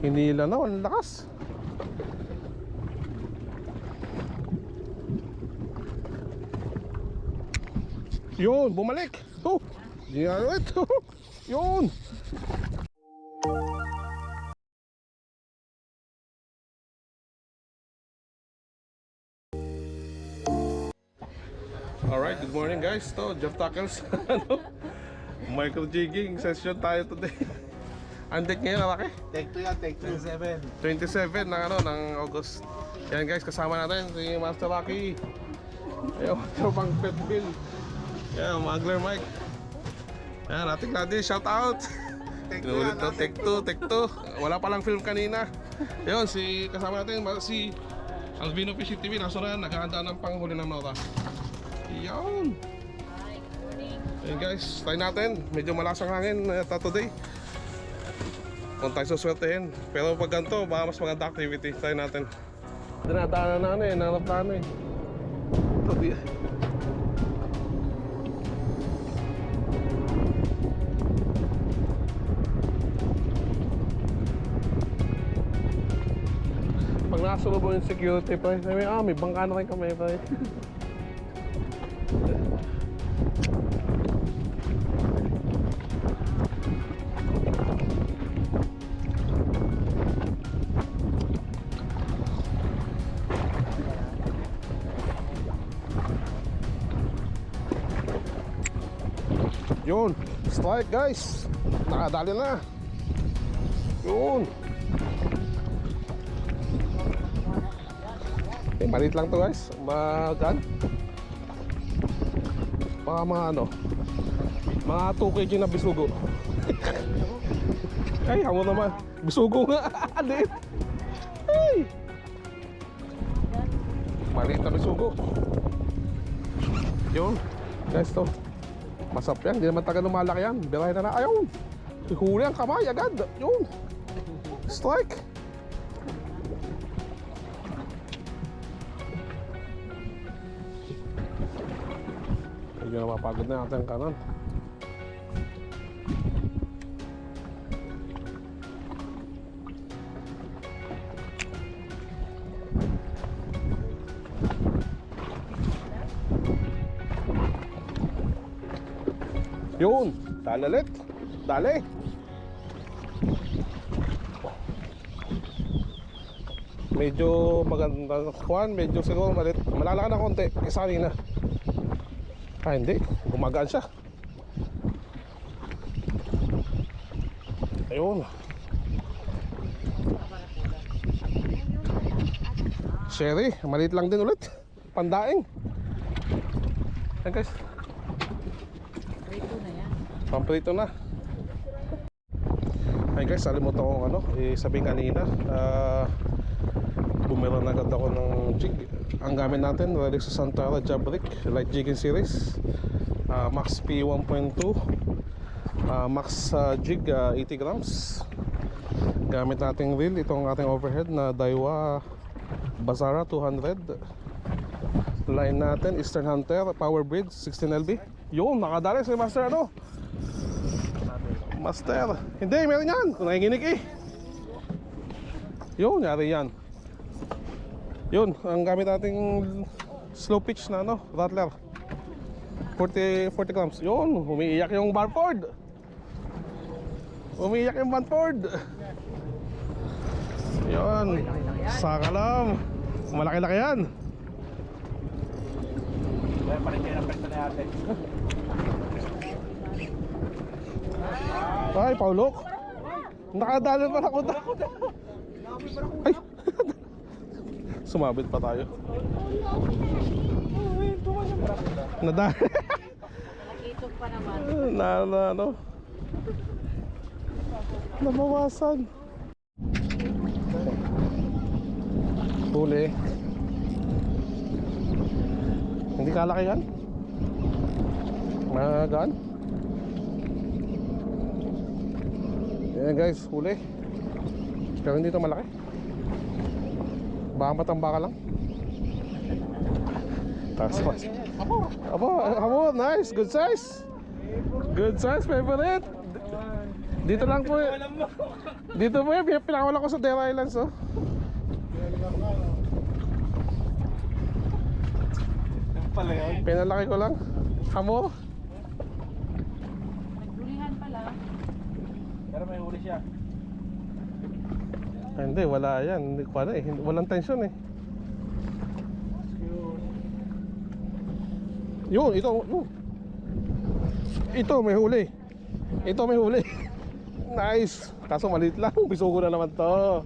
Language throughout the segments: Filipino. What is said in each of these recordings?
Hinila na, ang lakas. Yun, bumalik. Oh, ginawit. Yun. Alright, good morning guys. To Jeff Tackles. Micro jigging session tayo today. Andek ngayon, laki. Take 2 yan, take 27. 27 ng ng August. Yan guys, kasama natin si Master Rocky. Ayaw, tropang pet bill. Yan, Magler Mike. Yan, ating natin, shout out. Inulit to, take 2. Wala palang film kanina. Yun, kasama natin si Alvino Fishing TV. Naso na, naghahanda ng panghuli ng Nora. Yan. Yan guys, try natin. Medyo malasang hangin today. Kung tayo suswertehin. Pero pag ganito, baka mas maganda activity. Try natin. Dinadaanan na ano eh, nanap na ano eh. Ito di. Pag nakasulubong yung security pa, sabi, may bangka na rin kami pa. Yun, strike guys. Nakadali na. Yun. Maliit lang to guys. Magan. Mga mga 2 kg na bisugo. Ay, hamon naman. Bisugo nga. Alit. Ay. Maliit na bisugo. Yun. Guys to. Masap yan, hindi naman taga lumalaki yan. Birahin na na, ayun. Huli ang kamay agad. Yun. Strike. Hindi na mapagod na natin ang kanan. Yun, dalalit. Dali. Medyo maganda kuhan, medyo siguro malit. Malalaka na konti, isa kanina. Hindi, gumagaan siya. Ayun. Sherry, maliit lang din ulit. Pandaing. Ayan guys. Pamprito na. Ay guys, alimutan kong sabihin kanina, bumira na agad ako ng jig. Ang gamit natin, Relic sa Santara Jab Rig Light Jigging Series, Max P 1.2, Max Jig 80 grams. Gamit nating reel, itong ating overhead na Daiwa Basara 200. Line natin, Eastern Hunter Power Bridge 16 LB. Yun, nakadali si Master Master. Hindi, meron yan. Kung nakikinig eh. Yun, yari yan. Yun, ang gamit nating slow pitch na rattler. 40 grams. Yun, umiiyak yung barford. Umiiyak yung barford. Yun. Sakalam. Malaki-laki yan. Ay, Paulok. Nakadali pa ako. Ay. Sumabit pa tayo. Nadali. Nakitog pa naman. Namawasan. Huli. Hindi kalaki yan. Magaan. Ayan guys, huli. Pero hindi ito malaki. Baka matambaka lang. Tapos Abo, nice, good size. Good size, favorite. Dito lang po. Dito po eh, pinakawala ko sa Dera Islands oh. Yung pala yun. Pinalaki ko lang. Hamor. Nagdulihan pala. Pero may huli siya. Ay, hindi, wala yan. Hindi ko ano eh. Walang tension eh. Yun, ito. Yun. Ito, may huli. Ito, may huli. Nice. Kaso maliit lang. Bisugo na naman to.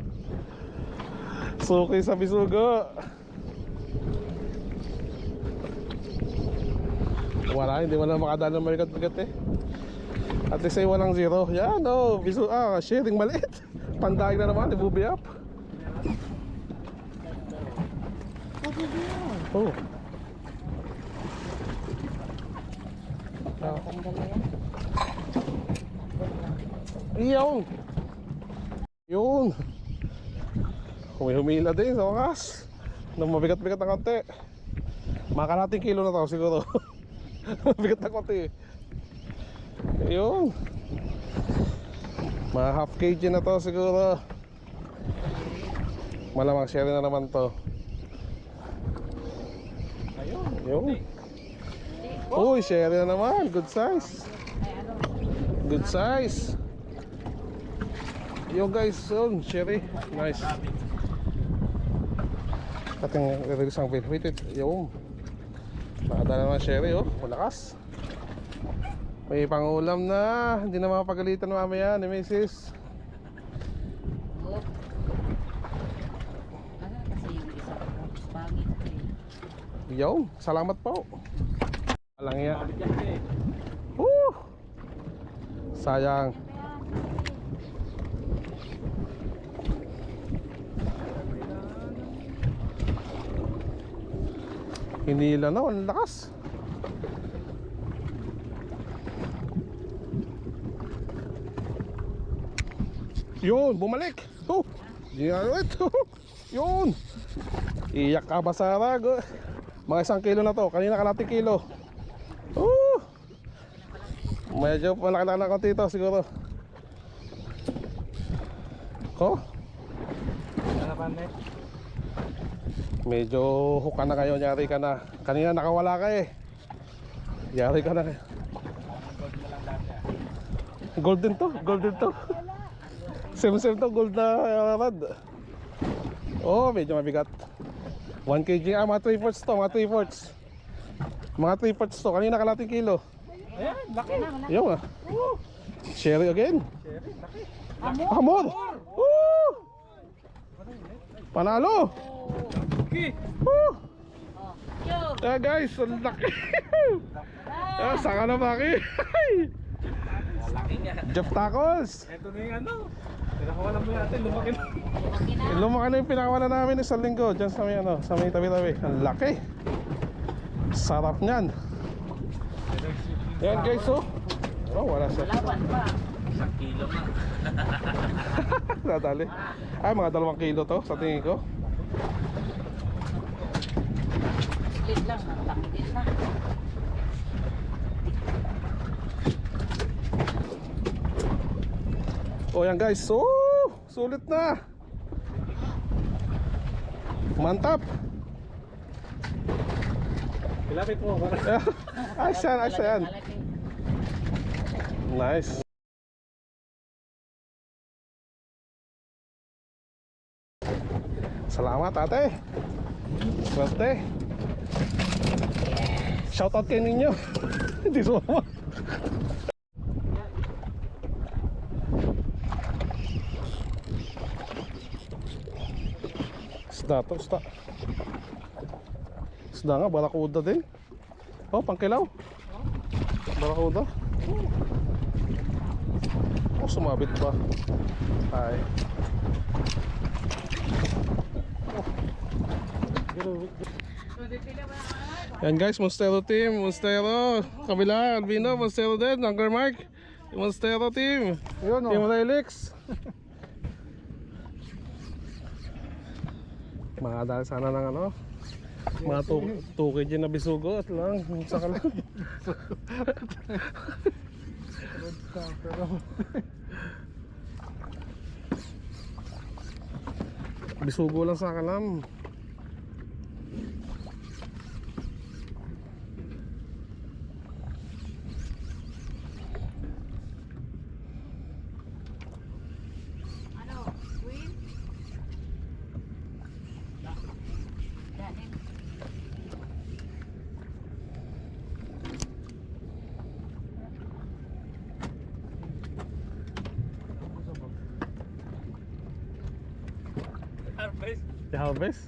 Suki sa bisugo. Wala, hindi wala makadaan ng marigat-bigat eh. At least ay walang zero. Yan, oh. Sharing maliit. Pandaig na naman, ibubi up. Oh. Iyon. Yun. Humila din sa wakas. Nang mabigat-bigat na konti. Makakalating kilo na to siguro. Mabigat na konti. Yun. Mga half kg na to siguro. Malamang share na naman to. Ayun. Yun. Uy, share na naman. Good size. Good size. Yo guys, yun, sherry. Nice. Ating release ang wait. Yung nakadala naman sherry oh. Malakas. May pangulam na. Hindi na mapagalitan mamaya ni Mrs. Oh. Ano kasi yung isa ko pangit eh. Yung, salamat po. Walang iya. eh. Sayang. Hinila na, ang lakas. Yun, bumalik. Oh, ito. Yun. Iyak ka ba sa rag? Mga 1 kilo na to. Kanina kalating kilo. Medyo malaki-laki na konti ito siguro. Ko? Ano pa net? Medyo hook na kayo, yari ka na. Kanina nakawala ka eh. Yari ka na. Golden to, golden to. Same to, gold na rad. Oh, medyo mabigat. 1 kg, mga 3/4 to, mga 3/4. Mga 3/4 to, kanina kalating kilo. Ayan, laki. Yung ah. Sherry again. Sherry, laki. Amor! Woo! Panalo! Okay. Woo! Yo. Guys, ang laki. Saka na baki. Laki niya. Jeff Tacos. Ito na yung ano. Pinakawalan mo natin, lumaki na. Lumaki na yung pinakawala namin isang linggo. Diyan sa may ano, sa may tabi-tabi. Ang laki. Sarap niyan. Yan guys, oh. Oh, wala siya. Laban pa. 1 kilo nga. Nadali. Ay, mga 2 kilo to sa tingin ko. Split lang, ang laki din na. Oh, yan guys. So, sulit na. Mantap. Ilapit mo. Ayos yan, ayos yan. Nice. Salamat ate. Swerte. Shoutout kay ninyo. Hindi sumama. Isda to, isda. Isda nga, barakuda din. Oh, pangkilaw. Barakuda. Oh, sumabit pa. Ay. Yan guys, Monstero team, Monstero. Kabila, Albino, Monstero din, Hunger Mark. Monstero team. Yun Team Relix. Makadali sana ng ano, mga 2 kg na bisugo at lang, saka lang. Bisugo lang sa kalam. Ano? Queen? Dahil. Harvest. Si Harvest.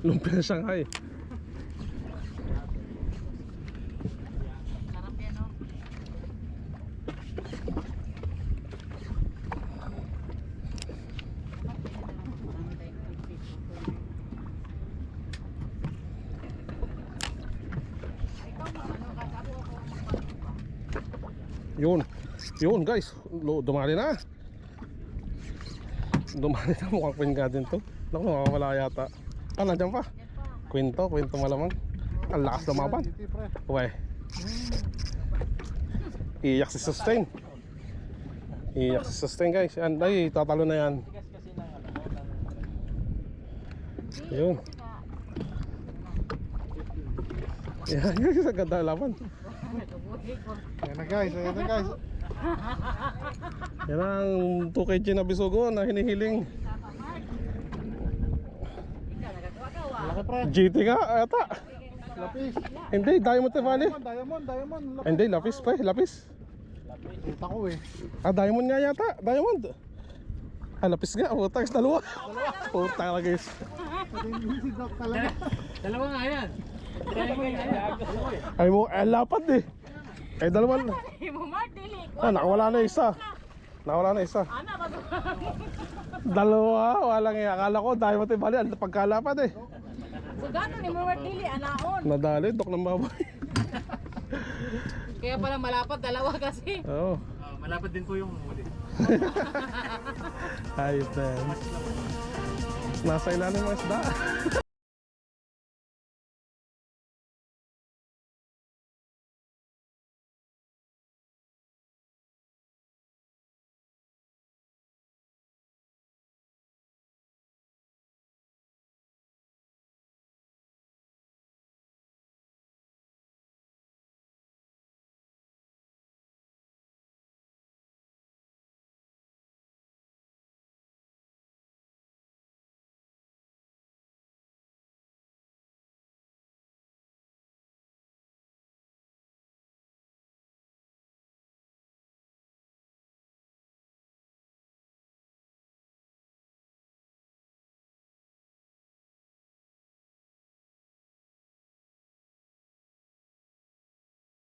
Lumpia Shanghai. Sarap yan, no? Marami tayong toothpick. Ikaw na, ano ka? Sabi ko ako Yun. Yun guys. Dumali na. Dumali na. Mukhang Queen Garden to. Naku, nakakawala yata. Ah, nandiyan pa. Kwento malamang. Ang lakas lumaban. Uwe. Iyak si Sustain. Iyak si Sustain guys. Yan, ay, tatalo na yan. Tigas kasi ng ano, Yun. Yan guys, ang ganda laban. Ayan na guys, ayan na guys. Yan ang 2 kg na bisugo na hinihiling. Malaki pre. GT nga, ata. Lapis. Hindi, Diamond Valley. Diamond. Lapis. Hindi, lapis pa eh, lapis. Kita ko eh. Ah, diamond nga yata, diamond. Ah, lapis nga, utang sa dalawa. Utang na guys. Si Doc talaga. Dalawa nga yan. Dalawa nga yan. Ay mo, lapad eh. Ay, dalawa. mo, Mark, dili. Ah, nakawala na isa. Nakawala na isa. Ana, bago. Dalawa, walang iya. Akala ko, diamond Valley, ang pagkalapad eh. So, gato ni mo, Mark, dili. Anaon. Nadali, dok ng baboy. Kaya pala malapad, dalawa kasi. Oo. Malapad din po yung huli. Ayos na yan. Nasa ilalim ng isda.